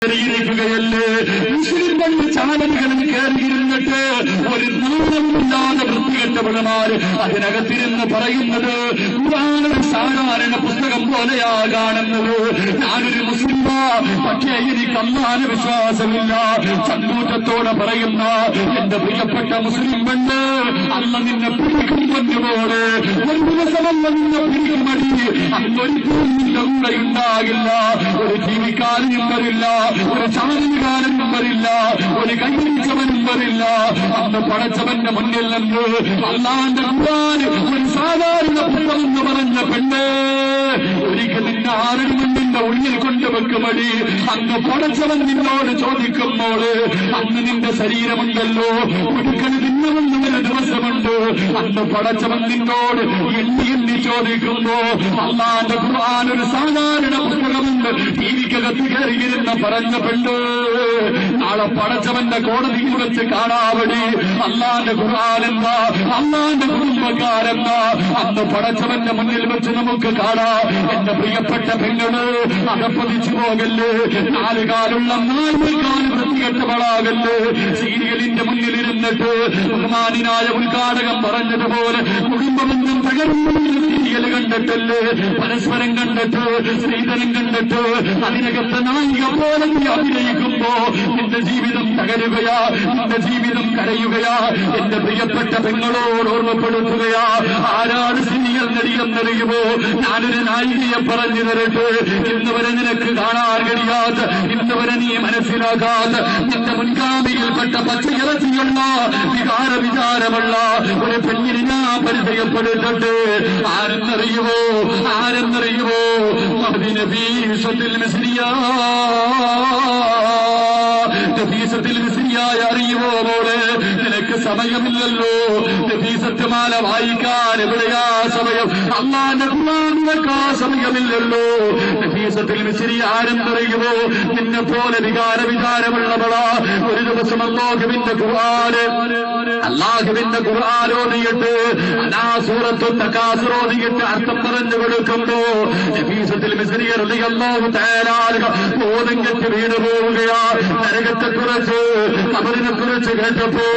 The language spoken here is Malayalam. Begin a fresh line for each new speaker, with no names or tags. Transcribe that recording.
ിരിക്കുകയല്ലേ മുസ്ലിം പണ്ട് ചാനലുകളിൽ കയറിയിരുന്നിട്ട് ഒരു നാളമില്ലാതെ വൃത്തികെട്ടവളമാര് അതിനകത്തിരുന്ന് പറയുന്നത് ഖുർആനൊരു സാധാരണ പുസ്തകം പോലെയാ കാണുന്നത്. ഞാനൊരു മുസ്ലിമാ, പക്ഷേ എനിക്ക് അല്ലാഹുവിൽ വിശ്വാസമില്ല. ചങ്കൂറ്റത്തോടെ പറയുന്ന എന്റെ പ്രിയപ്പെട്ട മുസ്ലിം പെണ്ണ്, അല്ല നിന്നെ പിടിക്കും കൊണ്ടുപോലെ ഒരു ദിവസമല്ല നിന്നെ പിടിക്കുമടി. അന്നൊരിക്കലും നിന്റെ കൂടെ ഉണ്ടാകില്ല. ഒരു ജീവിക്കാനും വരില്ല, ഒരു ചാനലുകാരനും വരില്ല, ഒരു കൈവരിച്ചവനും വരില്ല. അന്ന് പടച്ചവന്റെ മുന്നിൽ നിന്ന് അല്ലാഹുവിന്റെ ഖുർആൻ ഒരു സാധാരണ പുസ്തകമെന്ന് പറഞ്ഞ പെണ്ണ് ഒരിക്കൽ നിന്റെ ആരുടെ നിന്റെ ഉള്ളിൽ കൊണ്ടുവെക്കുമടി. അന്ന് പടച്ചവൻ നിന്നോട് ചോദിക്കുമ്പോൾ അന്ന് നിന്റെ ശരീരമുണ്ടല്ലോ, ഒരിക്കൽ തിന്നവെന്ന് ഒരു ദിവസമുണ്ട്. അന്ന് പടച്ചവൻ നിന്നോട് എണ്ണി എണ്ണി ചോദിക്കുമ്പോ അല്ലാഹുവിന്റെ ഖുർആൻ ഒരു സാധാരണ പുസ്തകമുണ്ട് ടിവിക്കകത്ത് കയറിയിരുന്ന പറഞ്ഞ പെണ്ണ് നാളെ പടച്ചവന്റെ കോടതിയിൽ വെച്ച് കാണാവടി. അല്ലാഹുവിന്റെ ഖുർആൻ എന്താ, അല്ലാഹുവിന്റെ കുടുംബക്കാരെന്താ അന്ന് പടച്ചവന്റെ മുന്നിൽ വെച്ച് നമുക്ക് കാണാം. എന്റെ പ്രിയപ്പെട്ട പെങ്ങള് അതപ്പതിച്ചു പോകല്ലേ, നാലുകാലുള്ള നാലുകാൽ വൃത്തികെട്ടവളാകല്ലേ. സീരിയലിന്റെ മുന്നിലിരുന്നിട്ട് ബഹുമാനായ ഉദ്ഘാടകൻ പറഞ്ഞതുപോലെ കുടുംബബന്ധം തകരുന്ന സീരിയൽ കണ്ടിട്ടല്ലേ, പരസ്പരം കണ്ടിട്ട് സ്ത്രീധനം കണ്ടിട്ട് അതിനകത്ത് നായിക പോലെ നീ അഭിനയിക്കുമ്പോ നിന്റെ ജീവിതം തകരുകയാ, നിന്റെ ജീവിതം കരയുകയാ. എന്റെ പ്രിയപ്പെട്ട പെങ്ങളോട് ഓർമ്മപ്പെടുത്തുകയാ, ആരാണ് സീരിയൽ നടിയെന്നറിയുമോ? ഞാനൊരു നായികയെ പറഞ്ഞു തരട്ടെ. ഇന്ന് വരെ നിനക്ക് കാണാൻ കഴിയാത്ത, ഇന്ന് വരെ നീ മനസ്സിലാക്കാത്ത, നിന്റെ മുൻഗാമിയിൽപ്പെട്ട പച്ചയിറച്ചിയുള്ള വികാരമുള്ള ഒരു പെണ്ണിനെ ഞാൻ പരിചയപ്പെടുത്തട്ടെ. ആരെന്നറിയുമോ? ആരെന്നറിയുമോ? നബീസത്തുൽ മിസ്രിയ. നബീസത്തുൽ മിസ്രിയായ അറിയുമോ മോളെ? നിനക്ക് സമയമില്ലല്ലോ. നബീസത്ത് മാല വായിക്കാൻ എവിടെയാ സമയം? അല്ലാഹുവിന്റെ ഖുർആൻ നിനക്കാ സമയമില്ലല്ലോ. നബീസത്തുൽ മിസ്രിയ ആരെന്നറിയുമോ? നിന്നെ പോലെ വികാരമുള്ളവളാ. ഒരു ദിവസം അല്ലാഹുവിന്റെ ഖുർആൻ ഓതിയിട്ട് സൂറത്തുൽ തകാസുർ ഓതിയിട്ട് അർത്ഥം പറഞ്ഞു കൊടുക്കുമ്പോ നബീസത്തുൽ മിസ്രിയ റളിയല്ലാഹു തആല ബോധം കെട്ട് വീണു പോവുകയാ. നരകത്തെക്കുറിച്ച്, ഖബറിനെ കുറിച്ച് കേട്ടപ്പോ